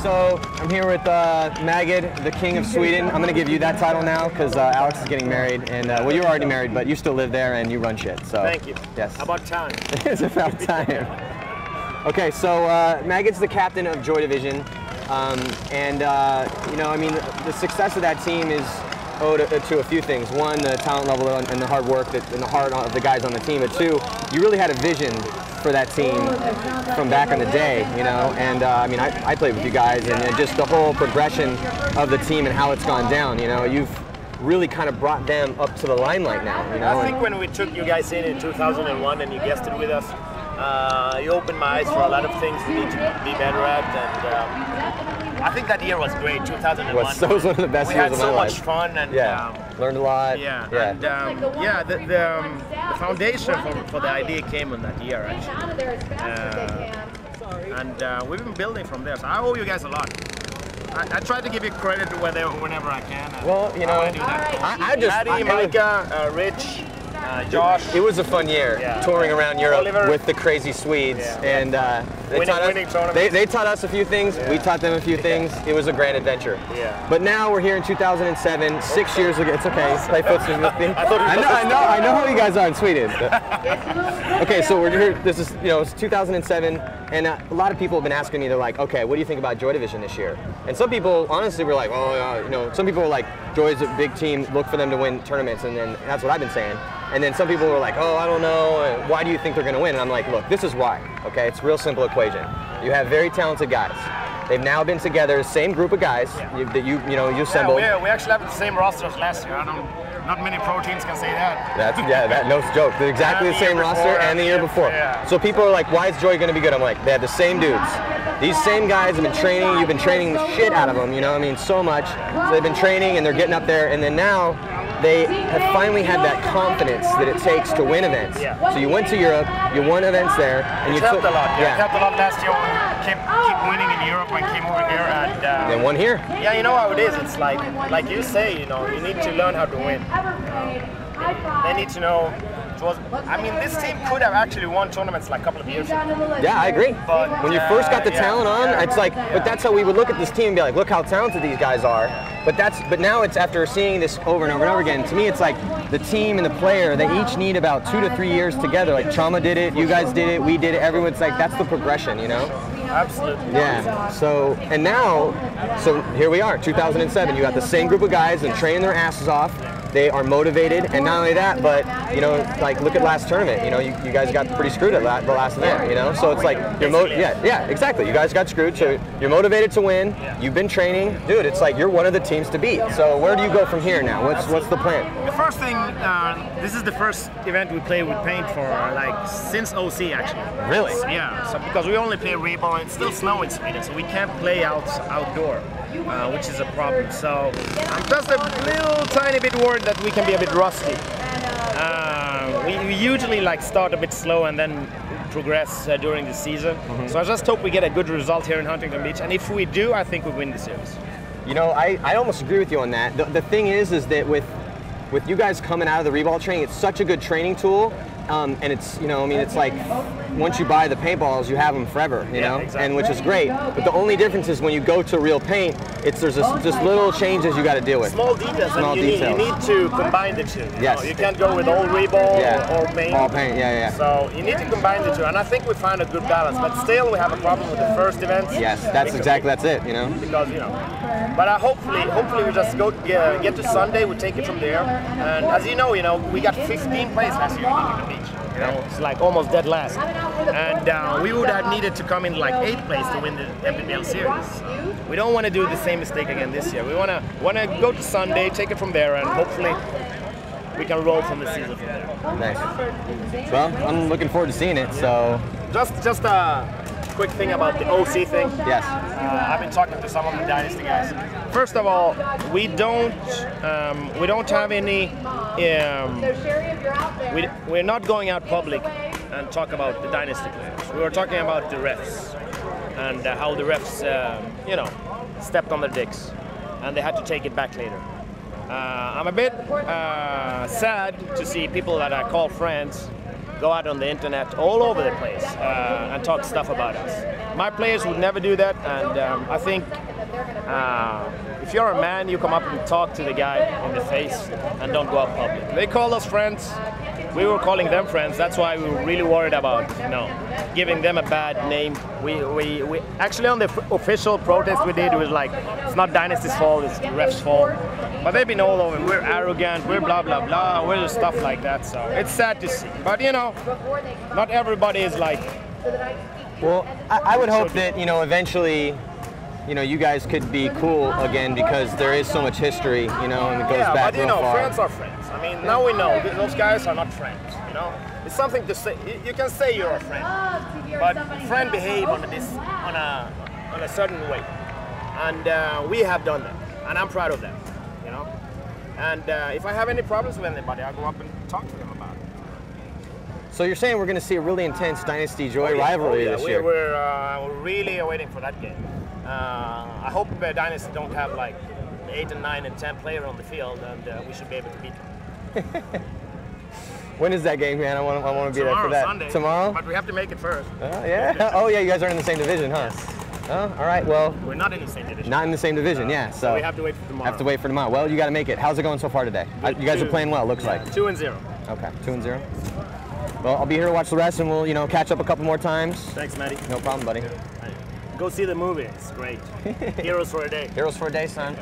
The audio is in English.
so I'm here with Magued, the King of Sweden. I'm going to give you that title now because Alex is getting married, and well, you're already married, but you still live there and you run shit. So thank you. Yes. About time. It's about time. Okay, so Magued's the captain of Joy Division, and you know, I mean, the success of that team is owed to a few things. One, the talent level and the hard work and the heart of the guys on the team. But two, you really had a vision for that team from back in the day, you know. And I mean, I played with you guys, and just the whole progression of the team and how it's gone down. You know, you've really kind of brought them up to the limelight now. You know. I think when we took you guys in 2001 and you guested with us, you opened my eyes for a lot of things we need to be better at, and I think that year was great, 2001. That was one of the best years of my life. We had so much fun, and learned a lot. Yeah, and the foundation for the idea came in that year, actually. And we've been building from there, so I owe you guys a lot. I try to give you credit whenever I can. Well, you know, I just... Matty, Micah, Rich, Josh. It was a fun year, touring around Europe Oliver. With the crazy Swedes, and they taught us a few things. We taught them a few things. It was a grand adventure. Yeah. But now we're here in 2007, 6 years ago. It's okay. Play footsters with me. I know how you guys are in Sweden. Okay, so we're here. This is, you know, it's 2007, and a lot of people have been asking me. They're like, okay, what do you think about Joy Division this year? And some people, honestly, were like, oh, you know, some people were like, Joy's a big team. Look for them to win tournaments, and then that's what I've been saying. And then some people were like, oh, I don't know, why do you think they're going to win? And I'm like, look, this is why, okay? It's a real simple equation. You have very talented guys. They've now been together, same group of guys that you assembled. Yeah, we actually have the same roster as last year. Not many pro teams can say that. That's no joke. They're exactly the same roster and the year before. Yeah. So people are like, why is Joy going to be good? I'm like, they have the same dudes. These same guys have been training. You've been training the shit out of them, you know, I mean, so much. So they've been training and they're getting up there, and then now they have finally had that confidence that it takes to win events. Yeah. So you went to Europe, you won events there, and you helped a lot. Yeah. It helped a lot last year when we keep winning in Europe and came over here and one here. Yeah, you know how it is. It's like you say, you know, you need to learn how to win. They need to know. I mean, this team could have actually won tournaments like a couple of years ago. Yeah, I agree. But when you first got the talent on, it's like, but that's how we would look at this team and be like, look how talented these guys are. But now it's after seeing this over and over and over again. To me, it's like the team and the player. They each need about 2 to 3 years together. Like Chama did it, you guys did it, we did it. Everyone's like, that's the progression, you know. Absolutely. Yeah. So here we are, 2007. You got the same group of guys and training their asses off. They are motivated, and not only that, but you know, like look at last tournament. You know, you guys got pretty screwed at the last event. You know, so it's like yeah, exactly. You guys got screwed, so you're motivated to win. You've been training, dude. It's like you're one of the teams to beat. So where do you go from here now? What's the plan? The first thing, this is the first event we play with paint for like since OC actually. Really? Yeah. So because we only play reball, and it's still snow in Sweden, so we can't play outdoor. Which is a problem. So I'm just a little tiny bit worried that we can be a bit rusty. We usually like start a bit slow and then progress during the season. So I just hope we get a good result here in Huntington Beach, and if we do, I think we win the series. You know, I almost agree with you on that. The thing is that with you guys coming out of the reball training, it's such a good training tool. And it's, you know, I mean, it's like once you buy the paintballs, you have them forever, you know, exactly. and which is great. But the only difference is when you go to real paint, there's just little changes you got to deal with. Small details. Small You need to combine the two. Yes. You can't go with all reball or paint. All paint, yeah. So you need to combine the two, and I think we find a good balance. But still, we have a problem with the first events. Yes, that's it, you know. Because but hopefully we just get to Sunday. We take it from there, and as you know, we got 15 plays last year in Huntington Beach. You know, it's like almost dead last, and we would have needed to come in like 8th place to win the PAINTBALL series. So we don't want to do the same mistake again this year. We want to go to Sunday, take it from there, and hopefully we can roll from the season from there. Nice. Well, I'm looking forward to seeing it. So just a quick thing about the OC thing. Yes. I've been talking to some of the Dynasty guys. First of all, we don't have any. We're not going out public and talk about the Dynasty players. We were talking about the refs and how the refs, stepped on their dicks, and they had to take it back later. I'm a bit sad to see people that I call friends go out on the internet all over the place and talk stuff about us. My players would never do that, and I think if you're a man, you come up and talk to the guy in the face and don't go out public. They call us friends. We were calling them friends. That's why we were really worried about, giving them a bad name. We actually on the official protest we did, it was like, it's not Dynasty's fault, it's the ref's fault. But they've been all over. We're arrogant, we're blah blah blah, we're stuff like that. So it's sad to see. But not everybody is like. Well, I would hope that eventually, you guys could be cool again, because there is so much history, and it goes back real far. Friends are friends. I mean, now we know those guys are not friends. It's something to say. You can say you're a friend, but friend behave on a certain way, and we have done that, and I'm proud of them. And if I have any problems with anybody, I go up and talk to them about it. So you're saying we're going to see a really intense Dynasty Joy rivalry this year? We're really waiting for that game. I hope Dynasty don't have like 8 and 9 and 10 players on the field, and we should be able to beat them. When is that game, man? I want to be there for that. Sunday. Tomorrow? But we have to make it first. Yeah? Oh, yeah, you guys are in the same division, huh? Yes. Oh, all right, well. We're not in the same division. Not in the same division, yeah. So we have to wait for tomorrow. Have to wait for tomorrow. Well, you got to make it. How's it going so far today? You guys are playing well, looks like. 2-0. Okay, 2-0. Well, I'll be here to watch the rest, and we'll, catch up a couple more times. Thanks, Matty. No problem, buddy. Go see the movie. It's great. Heroes for a Day. Heroes for a Day, son.